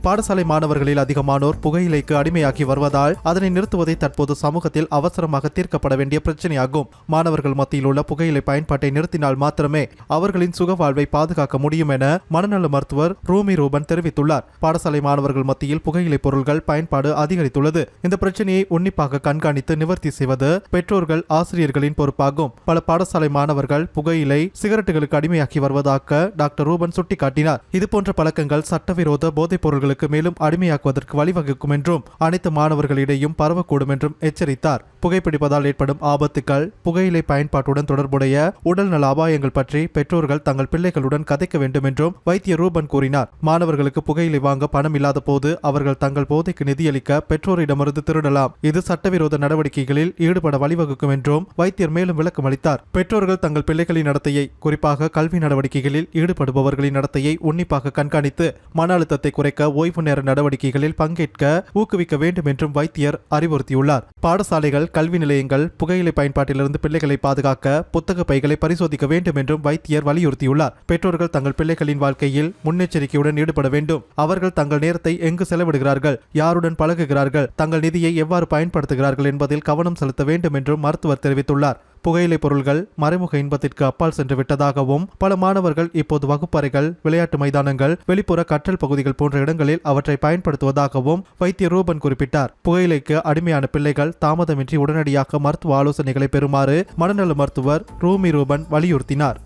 பாடசாலை மாணவர்களில் அதிகமானோர் புகையிலைக்கு அடிமையாகி வருவதால் அதனை நிறுத்துவதை தற்போது சமூகத்தில் அவசரமாக தீர்க்கப்பட வேண்டிய பிரச்சனையாகும். மாணவர்கள் மத்தியில் உள்ள புகையிலை பயன்பாட்டை நிறுத்தினால் மாத்திரமே அவர்களின் சுகவாழ்வை பாதுகாக்க முடியும் என மனநல மருத்துவர் ரூமி ரூபன் தெரிவித்துள்ளார். பாடசாலை மாணவர்கள் மத்தியில் புகையிலை பொருட்கள் பயன்பாடு அதிகரித்துள்ளது. இந்த பிரச்சனையை உன்னிப்பாக கண்காணித்து நிவர்த்தி செய்வது பெற்றோர்கள், ஆசிரியர்களின் பொறுப்பாகும். பல பாடசாலை மாணவர்கள் புகையிலை, சிகரெட்டுகளுக்கு அடிமையாகி வருவதாக டாக்டர் ரூபன் சுட்டிக்காட்டினார். இதுபோன்ற பழக்கங்கள் சட்டவிரோத போதைப் பொருட்களுக்கு மேலும் அடிமையாக்குவதற்கு வழிவகுக்கும் என்றும் அனைத்து மாணவர்களிடையும் பரவக்கூடும் என்றும் எச்சரித்தார். புகைப்பிடிப்பதால் ஏற்படும் ஆபத்துக்கள், புகையிலை பயன்பாட்டுடன் தொடர்புடைய உடல்நல அபாயங்கள் பற்றி பெற்றோர்கள் தங்கள் பிள்ளைகளுடன் கதைக்க வேண்டும் என்றும் வைத்தியர் ரூபன் கூறினார். மாணவர்களுக்கு புகையிலை வாங்க பணம் இல்லாத போது அவர்கள் தங்கள் போதைக்கு நிதியளிக்க பெற்றோரிடமிருந்து திருடலாம். இது சட்டவிரோத நடவடிக்கைகளில் ஈடுபட வழிவகுக்கும் என்றும் வைத்தியர் மேலும் விளக்கம் அளித்தார். பெற்றோர்கள் தங்கள் பிள்ளைகளின் நடத்தையை, குறிப்பாக கல்வி நடவடிக்கைகளில் ஈடுபடுபவர்களின் நடத்தையை உன்னிப்பாக கண்காணித்து மன அழுத்தத்தை குறைக்க ஓய்வு நேர நடவடிக்கைகளில் பங்கேற்க ஊக்குவிக்க வேண்டும் என்றும் வைத்தியர் அறிவுறுத்தியுள்ளார். பாடசாலைகள், கல்வி நிலையங்கள் புகையிலை பயன்பாட்டிலிருந்து பிள்ளைகளை பாதுகாக்க புத்தக பைகளை பரிசோதிக்க வேண்டும் என்றும் வைத்தியர் வலியுறுத்தியுள்ளார். பெற்றோர்கள் தங்கள் பிள்ளைகளின் வாழ்க்கையில் முன்னெச்சரிக்கையுடன் ஈடுபட வேண்டும். அவர்கள் தங்கள் நேரத்தை எங்கு செலவிடுகிறார்கள், யாருடன் பழகுகிறார்கள், தங்கள் நிதியை எவ்வாறு பயன்படுத்துகிறார்கள் என்பதில் கவனம் செலுத்த வேண்டும் என்றும் மருத்துவர் தெரிவித்துள்ளார். புகையிலை பொருட்கள் மறைமுக இன்பத்திற்கு அப்பால் சென்று விட்டதாகவும் பல மாணவர்கள் இப்போது வகுப்பறைகள், விளையாட்டு மைதானங்கள், வெளிப்புற கற்றல் பகுதிகள் போன்ற இடங்களில் அவற்றை பயன்படுத்துவதாகவும் வைத்தியர் ரூபன் குறிப்பிட்டார். புகையிலைக்கு அடிமையான பிள்ளைகள் தாமதமின்றி உடனடியாக மருத்துவ ஆலோசனைகளை பெறுமாறு மனநல மருத்துவர் ரூமி ரூபன் வலியுறுத்தினார்.